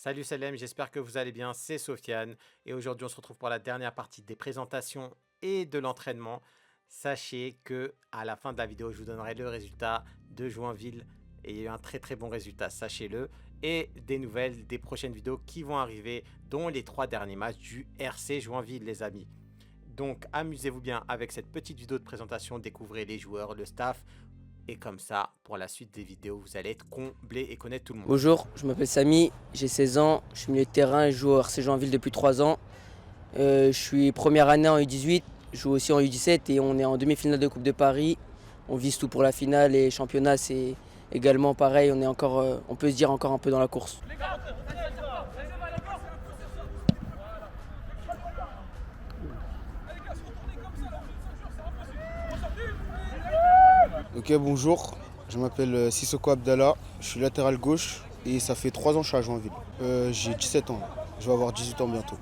Salut Salem, j'espère que vous allez bien, c'est Sofiane et aujourd'hui on se retrouve pour la dernière partie des présentations et de l'entraînement. Sachez que à la fin de la vidéo je vous donnerai le résultat de Joinville et il y a eu un très bon résultat, sachez-le, et des nouvelles des prochaines vidéos qui vont arriver, dont les 3 derniers matchs du RC Joinville les amis. Donc amusez-vous bien avec cette petite vidéo de présentation, découvrez les joueurs, le staff. Et comme ça, pour la suite des vidéos, vous allez être comblé et connaître tout le monde. Bonjour, je m'appelle Samy, j'ai 16 ans, je suis milieu de terrain et je joue au RC Joinville depuis 3 ans. Je suis première année en U18, je joue aussi en U17 et on est en demi-finale de Coupe de Paris. On vise tout pour la finale et championnat c'est également pareil, on est encore, on peut se dire encore un peu dans la course. Ok, bonjour, je m'appelle Sissoko Abdallah, je suis latéral gauche et ça fait 3 ans que je suis à Joinville. J'ai 17 ans, je vais avoir 18 ans bientôt.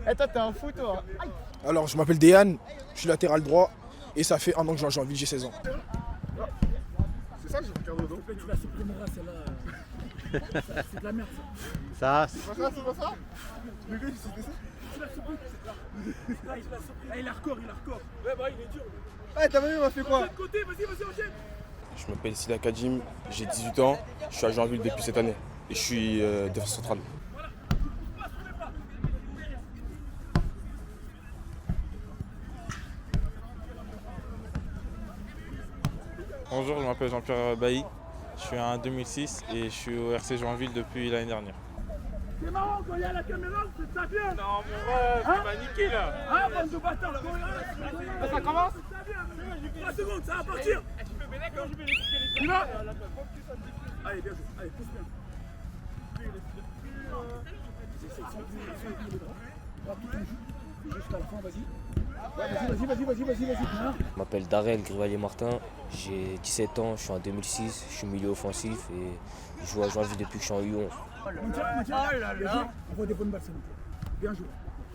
Et toi t'es un fou toi. Alors je m'appelle Déane, je suis latéral droit et ça fait 1 an que je joue à Joinville, j'ai 16 ans. C'est ça que j'ai regardé dedans. Tu la supprimeras celle-là. C'est de la merde Ça, ça. C'est pas ça, c'est pas ça. Le gars c'était ça. Tu la supprimes. Ah, il a record, il a record. Ouais bah il est dur. Ah t'as vu il m'a fait quoi? De côté, vas-y, enchaîne. Je m'appelle Sida Kadim, j'ai 18 ans, je suis à Joinville depuis cette année et je suis défenseur central. Bonjour, je m'appelle Jean-Pierre Bailly, je suis en 2006 et je suis au RC Joinville depuis l'année dernière. C'est marrant quand il y a la caméra, vous faites ça bien. Non mon rêve, tu m'as niqué là. Ah, bande de bâtards. Ça commence. 3 secondes, ça va partir. Tu vas. Allez, bien joué. Allez, pousse bien. Jusqu'à la fin, vas-y. Vas-y. Je m'appelle Darrel Grivalier-Martin, j'ai 17 ans, je suis en 2006, je suis milieu offensif et je joue à Joinville depuis que je suis en U11. Vas-y, envoie des bonnes balles, s'il vous plaît. Bien joué.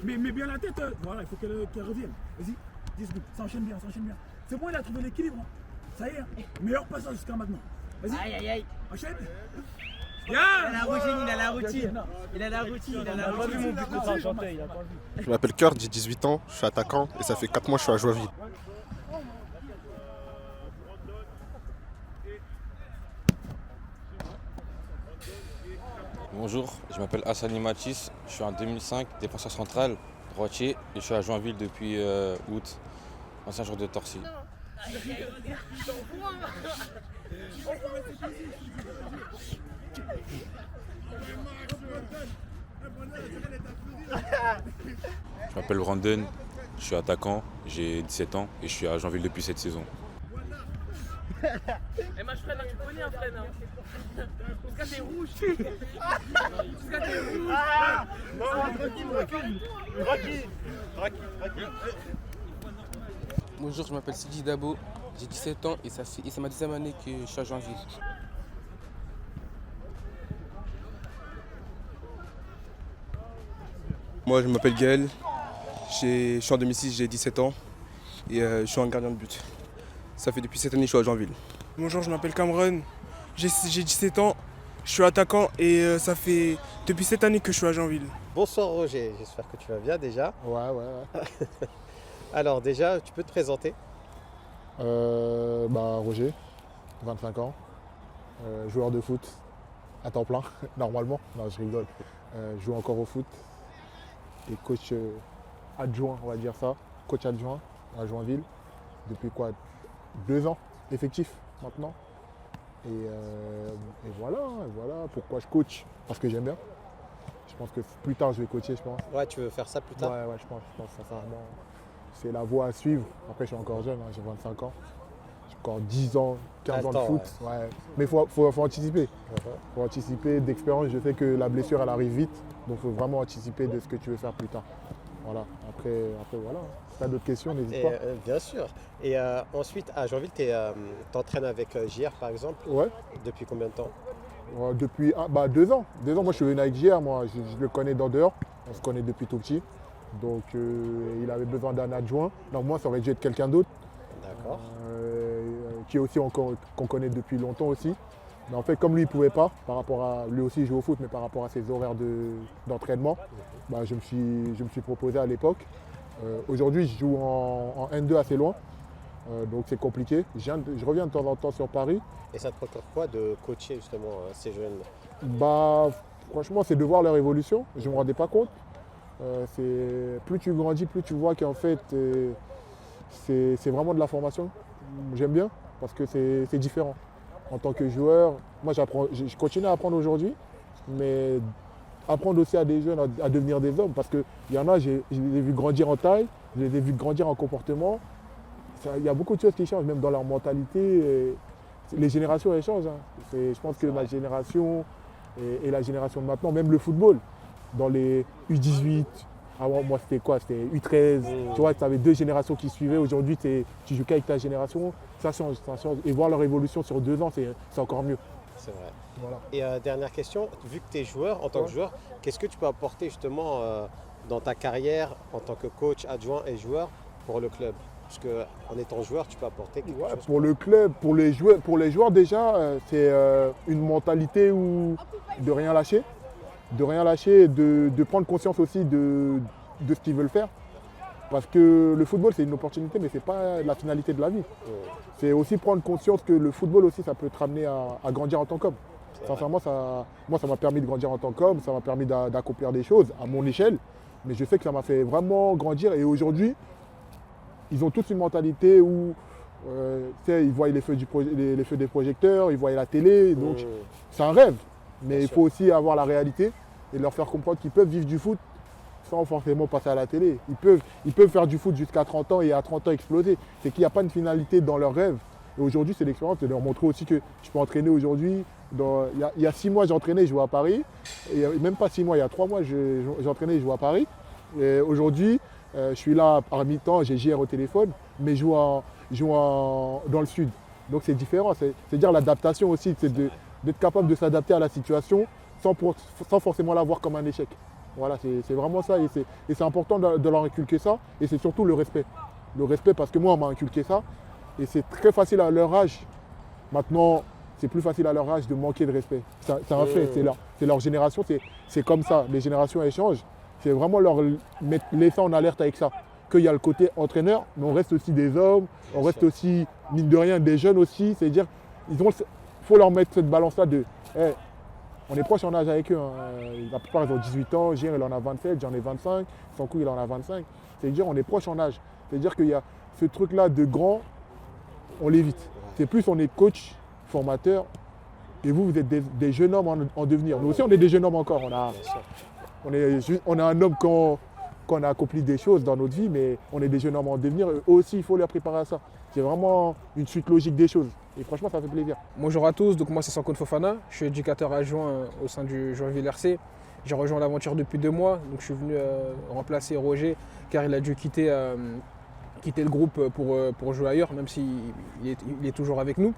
Mais bien la tête, voilà, il faut qu'elle revienne. Vas-y, 10 secondes, ça enchaîne bien. C'est bon, il a trouvé l'équilibre. Hein. Ça y est, hein. Meilleur passage jusqu'à maintenant. Vas-y. Aïe. Enchaîne. Il a la routine. Pas vu mon but de ça, chanter, il a pas vu. Je m'appelle Kurt, j'ai 18 ans, je suis attaquant et ça fait 4 mois que je suis à Joinville. Bonjour, je m'appelle Hassani Matisse, je suis en 2005, défenseur central, droitier et je suis à Joinville depuis août, ancien joueur de Torcy. Je m'appelle Brandon, je suis attaquant, j'ai 17 ans et je suis à Joinville depuis cette saison. Et moi je freine, tu connais un freine. Parce que t'es rouge. Parce que t'es rouge. Non, tranquille. Bonjour, je m'appelle Sidi Dabo, j'ai 17 ans et c'est ma 10e année que je suis à Joinville. Moi je m'appelle Gaël, je suis en 2006, j'ai 17 ans et je suis un gardien de but. Ça fait depuis cette année que je suis à Joinville. Bonjour, je m'appelle Cameron, j'ai 17 ans, je suis attaquant et ça fait depuis cette année que je suis à Joinville. bonsoir Roger, j'espère que tu vas bien déjà. Ouais. Alors déjà, tu peux te présenter? Roger, 25 ans, joueur de foot à temps plein, normalement. Non, je rigole. Je joue encore au foot et coach adjoint, on va dire ça. Coach adjoint à Joinville depuis 2 ans effectif maintenant. Et voilà. Pourquoi je coach? Parce que j'aime bien. Je pense que plus tard je vais coacher, je pense. Ouais, tu veux faire ça plus tard? Ouais, je pense sincèrement. C'est la voie à suivre. Après, je suis encore jeune, hein, j'ai 25 ans. J'ai encore 10 ans, 15 ans de foot. Ouais. Mais il faut anticiper. Faut anticiper. D'expérience, je sais que la blessure, elle arrive vite. Donc, il faut vraiment anticiper de ce que tu veux faire plus tard. Voilà. Après voilà. Si tu as d'autres questions, n'hésite Et, pas. bien sûr. Et ensuite, à Joinville, tu t'entraînes avec JR par exemple. Ouais. Depuis combien de temps? Depuis 2 ans. 2 ans, moi je suis venu avec JR, moi je le connais d'en dehors. On se connaît depuis tout petit. Donc il avait besoin d'un adjoint. Donc moi ça aurait dû être quelqu'un d'autre. D'accord. Qui est aussi encore qu'on connaît depuis longtemps aussi. Mais en fait comme lui il ne pouvait pas, par rapport à lui aussi il joue au foot, mais par rapport à ses horaires d'entraînement, je me suis proposé à l'époque. Aujourd'hui je joue en N2 assez loin. Donc c'est compliqué. Je reviens de temps en temps sur Paris. Et ça te procure quoi de coacher justement ces jeunes? Franchement, c'est de voir leur évolution. Je ne me rendais pas compte. Plus tu grandis, plus tu vois qu'en fait, c'est vraiment de la formation. J'aime bien parce que c'est différent. En tant que joueur, moi je continue à apprendre aujourd'hui, mais apprendre aussi à des jeunes à devenir des hommes. Parce qu'il y en a, je les ai vus grandir en taille, je les ai vus grandir en comportement. Il y a beaucoup de choses qui changent, même dans leur mentalité. Les générations, elles changent. Je pense que ma génération et la génération de maintenant, même le football, dans les U18, avant moi c'était quoi? C'était U13. Tu vois, tu avais 2 générations qui suivaient. Aujourd'hui, tu joues qu'avec ta génération. Ça change. Et voir leur évolution sur 2 ans, c'est encore mieux. C'est vrai. Voilà. Et dernière question, vu que tu es joueur, en tant que joueur, qu'est-ce que tu peux apporter justement dans ta carrière en tant que coach, adjoint et joueur pour le club? Parce qu'en étant joueur, tu peux apporter quelque chose. Pour le club, pour les joueurs déjà, c'est une mentalité de rien lâcher. De rien lâcher, de prendre conscience aussi de ce qu'ils veulent faire. Parce que le football, c'est une opportunité, mais ce n'est pas la finalité de la vie. C'est aussi prendre conscience que le football aussi, ça peut te ramener à grandir en tant qu'homme. Sincèrement, ça m'a permis de grandir en tant qu'homme, ça m'a permis d'accomplir des choses à mon échelle. Mais je sais que ça m'a fait vraiment grandir. Et aujourd'hui, ils ont tous une mentalité où ils voient les feux des projecteurs, ils voient la télé. Donc c'est un rêve. Mais il faut aussi avoir la réalité et leur faire comprendre qu'ils peuvent vivre du foot sans forcément passer à la télé. Ils peuvent faire du foot jusqu'à 30 ans et à 30 ans exploser. C'est qu'il n'y a pas de finalité dans leur rêve. Et aujourd'hui, c'est l'expérience de leur montrer aussi que je peux entraîner aujourd'hui. Il y a 6 mois, j'entraînais, je jouais à Paris. Et même pas 6 mois, il y a 3 mois, j'entraînais, je jouais à Paris. Et aujourd'hui, je suis là par mi-temps, j'ai JR au téléphone, mais je joue dans le sud. Donc c'est différent. C'est-à-dire l'adaptation aussi, c'est d'être capable de s'adapter à la situation sans forcément la voir comme un échec. Voilà, c'est vraiment ça. Et c'est important de leur inculquer ça. Et c'est surtout le respect. Le respect parce que moi, on m'a inculqué ça. Et c'est très facile à leur âge. Maintenant, c'est plus facile à leur âge de manquer de respect. C'est un fait, c'est leur génération, c'est comme ça. Les générations elles changent. C'est vraiment leur laisser en alerte avec ça. Qu'il y a le côté entraîneur, mais on reste aussi des hommes, on reste aussi, mine de rien, des jeunes aussi. C'est-à-dire, il faut leur mettre cette balance-là de on est proche en âge avec eux. La plupart, ils ont 18 ans, Gilles, il en a 27, j'en ai 25, Sankou, il en a 25. C'est-à-dire, on est proche en âge. C'est-à-dire qu'il y a ce truc-là de grand, on l'évite. C'est plus on est coach, formateur, et vous êtes des jeunes hommes en devenir. Nous aussi, on est des jeunes hommes encore. On est un homme quand on a accompli des choses dans notre vie, mais on est des jeunes hommes en devenir. Eux aussi, il faut les préparer à ça. C'est vraiment une suite logique des choses. Et franchement, ça fait plaisir. Bonjour à tous, donc moi c'est Sankoun Fofana, je suis éducateur adjoint au sein du Joinville RC. J'ai rejoint l'aventure depuis 2 mois, donc je suis venu remplacer Roger car il a dû quitter le groupe pour jouer ailleurs, même s'il est toujours avec nous.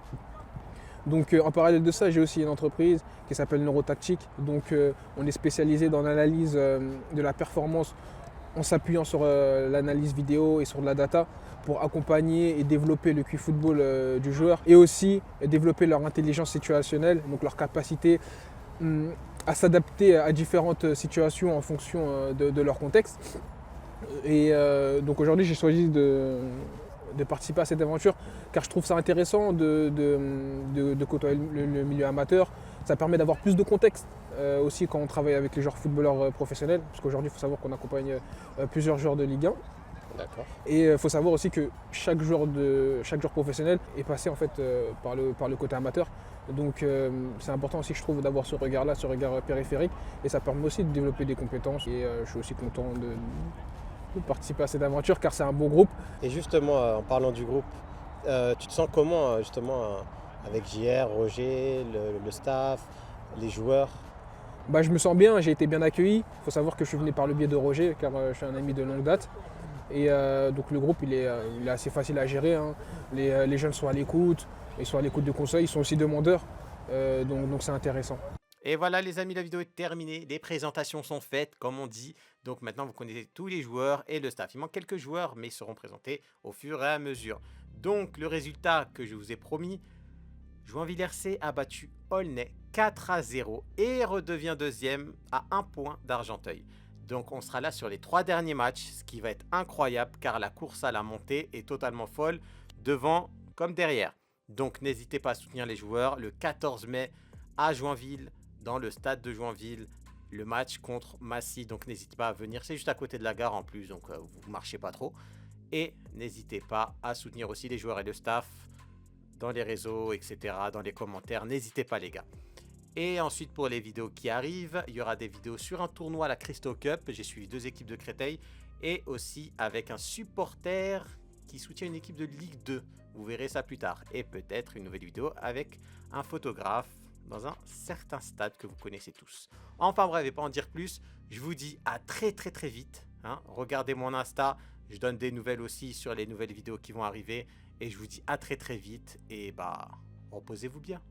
Donc en parallèle de ça, j'ai aussi une entreprise qui s'appelle Neurotactique. Donc on est spécialisé dans l'analyse de la performance en s'appuyant sur l'analyse vidéo et sur de la data pour accompagner et développer le QI football du joueur et aussi développer leur intelligence situationnelle, donc leur capacité à s'adapter à différentes situations en fonction de leur contexte. Et donc aujourd'hui, j'ai choisi de participer à cette aventure car je trouve ça intéressant de côtoyer le milieu amateur. Ça permet d'avoir plus de contexte aussi quand on travaille avec les joueurs footballeurs professionnels, parce qu'aujourd'hui il faut savoir qu'on accompagne plusieurs joueurs de Ligue 1. D'accord. Et il faut savoir aussi que chaque joueur professionnel est passé en fait par le côté amateur. Donc c'est important aussi, je trouve, d'avoir ce regard-là, ce regard périphérique, et ça permet aussi de développer des compétences. Et je suis aussi content de participer à cette aventure car c'est un beau groupe. Et justement, en parlant du groupe, tu te sens comment justement avec JR, Roger, le staff, les joueurs? Bah, je me sens bien, j'ai été bien accueilli. Il faut savoir que je suis venu par le biais de Roger, car je suis un ami de longue date. Et donc le groupe, il est assez facile à gérer, hein. Les jeunes sont à l'écoute, ils sont à l'écoute de conseils, ils sont aussi demandeurs. Donc c'est intéressant. Et voilà les amis, la vidéo est terminée, les présentations sont faites comme on dit, donc maintenant vous connaissez tous les joueurs et le staff. Il manque quelques joueurs mais ils seront présentés au fur et à mesure. Donc le résultat que je vous ai promis, Joinville RC a battu Aulnay 4-0 et redevient deuxième à 1 point d'Argenteuil. Donc on sera là sur les 3 derniers matchs, ce qui va être incroyable car la course à la montée est totalement folle devant comme derrière. Donc n'hésitez pas à soutenir les joueurs le 14 mai à Joinville, dans le stade de Joinville, le match contre Massy. Donc n'hésitez pas à venir, c'est juste à côté de la gare en plus, donc vous marchez pas trop. Et n'hésitez pas à soutenir aussi les joueurs et le staff dans les réseaux, etc., dans les commentaires. N'hésitez pas les gars. Et ensuite pour les vidéos qui arrivent, il y aura des vidéos sur un tournoi à la Christo Cup. J'ai suivi 2 équipes de Créteil et aussi avec un supporter qui soutient une équipe de Ligue 2. Vous verrez ça plus tard. Et peut-être une nouvelle vidéo avec un photographe dans un certain stade que vous connaissez tous. Enfin bref, et pas en dire plus, je vous dis à très vite. Hein. Regardez mon Insta, je donne des nouvelles aussi sur les nouvelles vidéos qui vont arriver. Et je vous dis à très vite et bah reposez-vous bien.